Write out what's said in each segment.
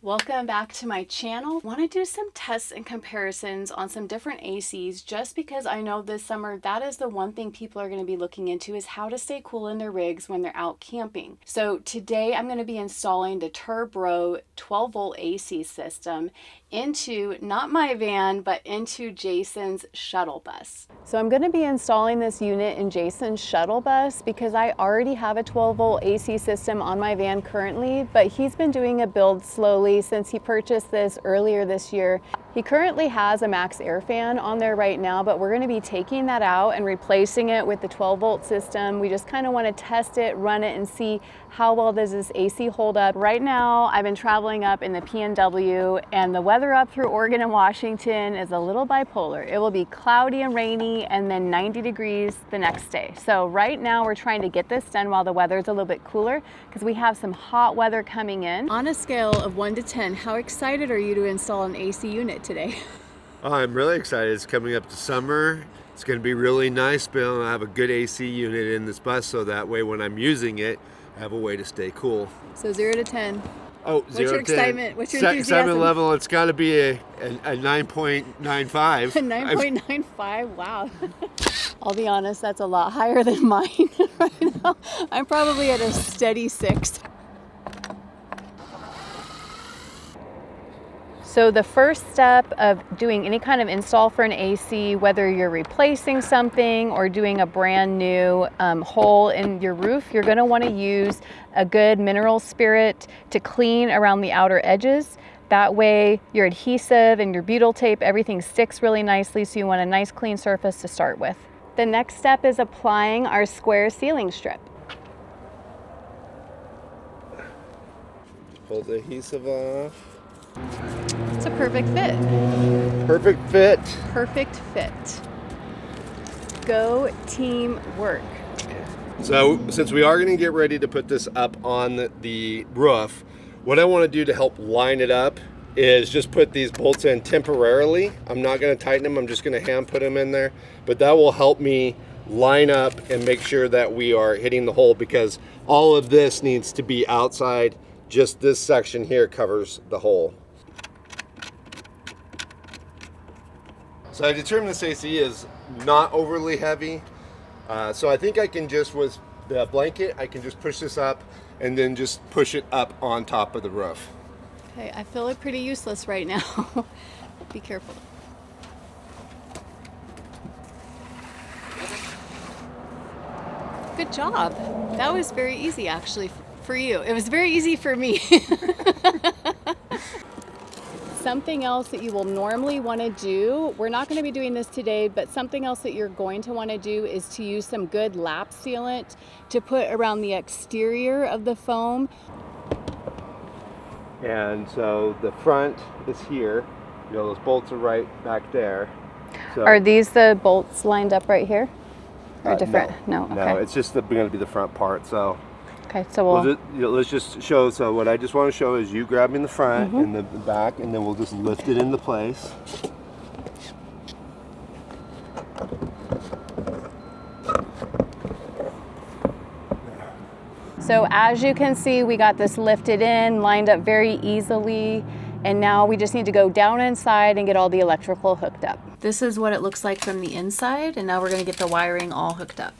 Welcome back to my channel. I want to do some tests and comparisons on some different ACs just because I know this summer that is the one thing people are going to be looking into is how to stay cool in their rigs when they're out camping. So today I'm going to be installing the Turbro 12 volt AC system into not my van but into Jason's shuttle bus. So I'm going to be installing this unit in Jason's shuttle bus because I already have a 12 volt AC system on my van currently, but he's been doing a build slowly since he purchased this earlier this year. He currently has a max air fan on there right now, but we're going to be taking that out and replacing it with the 12 volt system. We just kind of want to test it, run it, and see how well does this AC hold up. Right now, I've been traveling up in the PNW, and the weather up through Oregon and Washington is a little bipolar. It will be cloudy and rainy and then 90 degrees the next day. So right now we're trying to get this done while the weather is a little bit cooler because we have some hot weather coming in. On a scale of 1 to 10, how excited are you to install an AC unit today? Oh, I'm really excited. It's coming up to summer. It's going to be really nice being able to have a good AC unit in this bus so that way when I'm using it, I have a way to stay cool. So 0 to 10. Oh, what's your excitement? What's your enthusiasm? Excitement level, it's got to be a 9.95. A 9.95, wow. I'll be honest, that's a lot higher than mine right now. I'm probably at a steady 6. So the first step of doing any kind of install for an AC, whether you're replacing something or doing a brand new hole in your roof, you're going to want to use a good mineral spirit to clean around the outer edges. That way your adhesive and your butyl tape, everything sticks really nicely, so you want a nice clean surface to start with. The next step is applying our square sealing strip. Pull the adhesive off. It's a perfect fit. Perfect fit. Perfect fit. Go team work. So since we are going to get ready to put this up on the roof, what I want to do to help line it up is just put these bolts in temporarily. I'm not going to tighten them. I'm just going to hand put them in there. But that will help me line up and make sure that we are hitting the hole, because all of this needs to be outside. Just this section here covers the hole. So I determined this AC is not overly heavy. So I think I can just, with the blanket, I can just push this up and then just push it up on top of the roof. Okay, I feel it pretty useless right now. Be careful. Good job. That was very easy actually for you. It was very easy for me. Something else that you will normally want to do, we're not going to be doing this today, but something else that you're going to want to do is to use some good lap sealant to put around the exterior of the foam. And so the front is here. You know, those bolts are right back there. So, are these the bolts lined up right here? Or different? No. Okay. No, it's just going to be the front part. So okay, so let's just show. So what I just want to show is you grabbing the front and the back, and then we'll just lift it into place. So as you can see, we got this lifted in, lined up very easily, and now we just need to go down inside and get all the electrical hooked up. This is what it looks like from the inside, and now we're going to get the wiring all hooked up.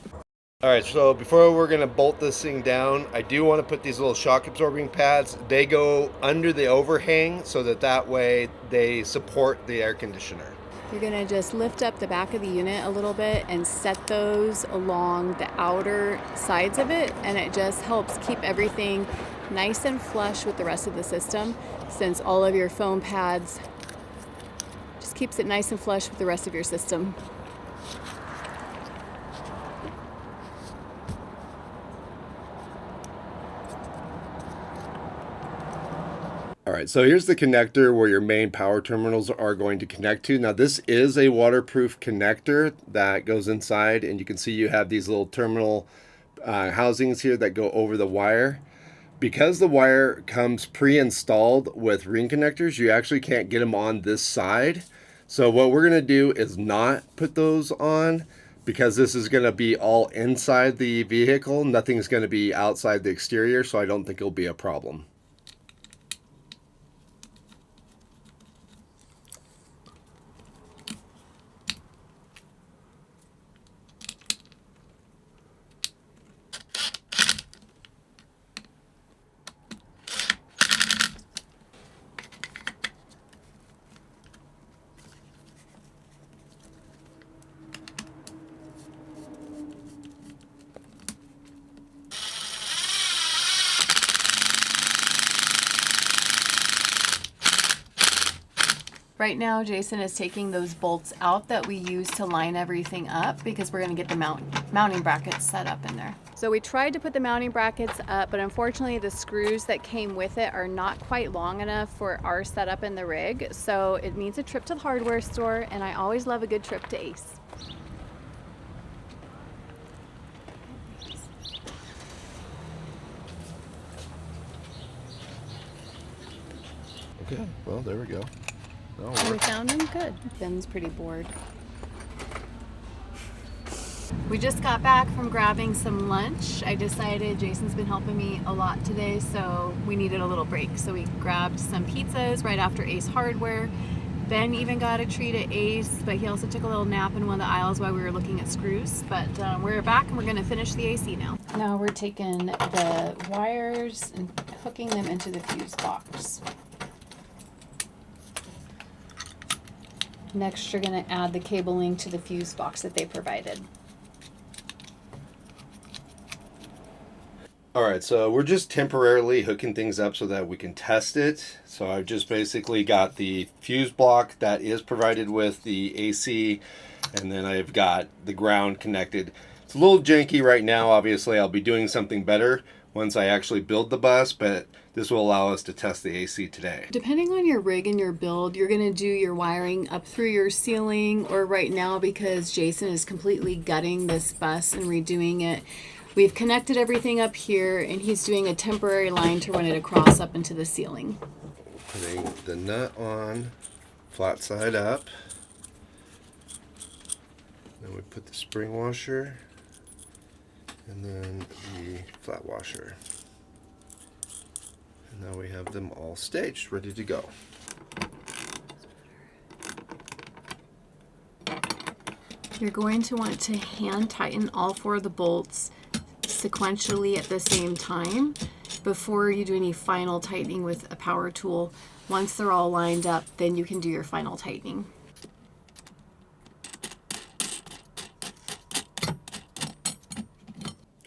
All right, so before we're going to bolt this thing down, I do want to put these little shock absorbing pads. They go under the overhang so that way they support the air conditioner. You're going to just lift up the back of the unit a little bit and set those along the outer sides of it, and it just helps keep everything nice and flush with the rest of the system, since all of your foam pads just keeps it nice and flush with the rest of your system. All right, so here's the connector where your main power terminals are going to connect to. Now this is a waterproof connector that goes inside, and you can see you have these little terminal housings here that go over the wire. Because the wire comes pre-installed with ring connectors, you actually can't get them on this side. So what we're gonna do is not put those on, because this is gonna be all inside the vehicle. Nothing's gonna be outside the exterior, so I don't think it'll be a problem. Right now, Jason is taking those bolts out that we use to line everything up because we're going to get the mounting brackets set up in there. So we tried to put the mounting brackets up, but unfortunately the screws that came with it are not quite long enough for our setup in the rig. So it means a trip to the hardware store, and I always love a good trip to Ace. Okay, well, there we go. We found him good. Ben's pretty bored. We just got back from grabbing some lunch. I decided Jason's been helping me a lot today, so we needed a little break. So we grabbed some pizzas right after Ace Hardware. Ben even got a treat at Ace, but he also took a little nap in one of the aisles while we were looking at screws. But we're back and we're going to finish the AC now. Now we're taking the wires and hooking them into the fuse box. Next, you're going to add the cabling to the fuse box that they provided. All right, so we're just temporarily hooking things up so that we can test it. So I've just basically got the fuse block that is provided with the AC, and then I've got the ground connected. It's a little janky right now. Obviously, I'll be doing something better once I actually build the bus, but this will allow us to test the AC today. Depending on your rig and your build, you're going to do your wiring up through your ceiling, or right now, because Jason is completely gutting this bus and redoing it, we've connected everything up here, and he's doing a temporary line to run it across up into the ceiling. Putting the nut on, flat side up. Then we put the spring washer, and then the flat washer. And now we have them all staged, ready to go. You're going to want to hand tighten all 4 of the bolts sequentially at the same time before you do any final tightening with a power tool. Once they're all lined up, then you can do your final tightening.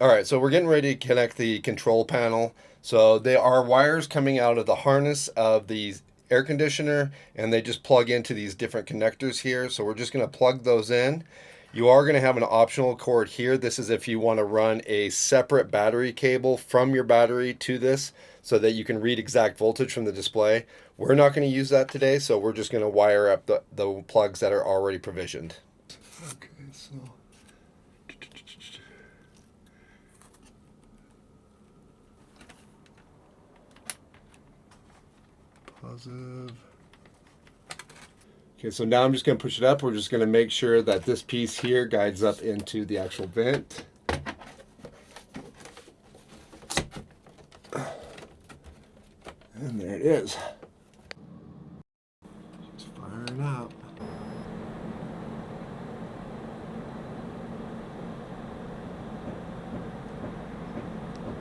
All right, so we're getting ready to connect the control panel. So there are wires coming out of the harness of the air conditioner, and they just plug into these different connectors here. So we're just going to plug those in. You are going to have an optional cord here. This is if you want to run a separate battery cable from your battery to this so that you can read exact voltage from the display. We're not going to use that today, so we're just going to wire up the plugs that are already provisioned. Okay, so positive. Okay, so now I'm just going to push it up. We're just going to make sure that this piece here guides up into the actual vent. And there it is. Just firing up.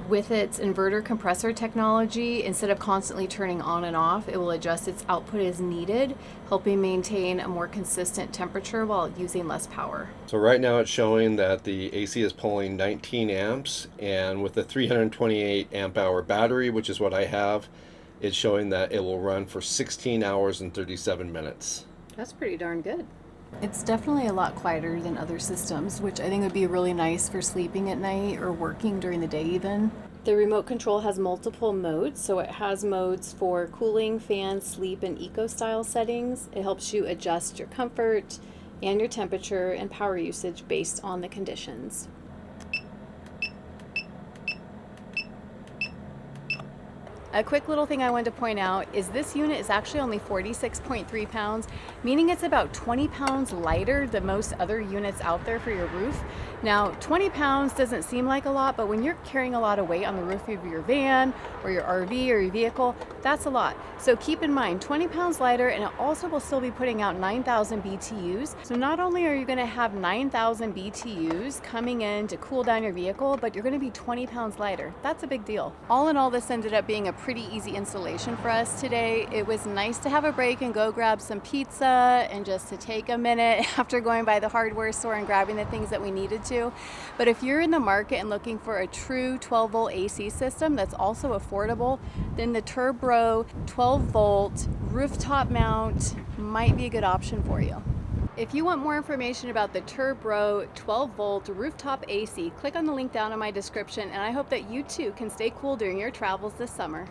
With its inverter compressor technology, instead of constantly turning on and off, it will adjust its output as needed, helping maintain a more consistent temperature while using less power. So right now it's showing that the AC is pulling 19 amps, and with the 328 amp hour battery, which is what I have, it's showing that it will run for 16 hours and 37 minutes. That's pretty darn good. It's definitely a lot quieter than other systems, which I think would be really nice for sleeping at night or working during the day even. The remote control has multiple modes, so it has modes for cooling, fan, sleep, and eco-style settings. It helps you adjust your comfort and your temperature and power usage based on the conditions. A quick little thing I wanted to point out is this unit is actually only 46.3 pounds, meaning it's about 20 pounds lighter than most other units out there for your roof. Now, 20 pounds doesn't seem like a lot, but when you're carrying a lot of weight on the roof of your van or your RV or your vehicle, that's a lot. So keep in mind, 20 pounds lighter, and it also will still be putting out 9,000 BTUs. So not only are you going to have 9,000 BTUs coming in to cool down your vehicle, but you're going to be 20 pounds lighter. That's a big deal. All in all, this ended up being a pretty easy installation for us today. It was nice to have a break and go grab some pizza and just to take a minute after going by the hardware store and grabbing the things that we needed to. But if you're in the market and looking for a true 12 volt AC system that's also affordable, then the Turbro 12 volt rooftop mount might be a good option for you. If you want more information about the Turbro 12 volt rooftop AC, click on the link down in my description, and I hope that you too can stay cool during your travels this summer.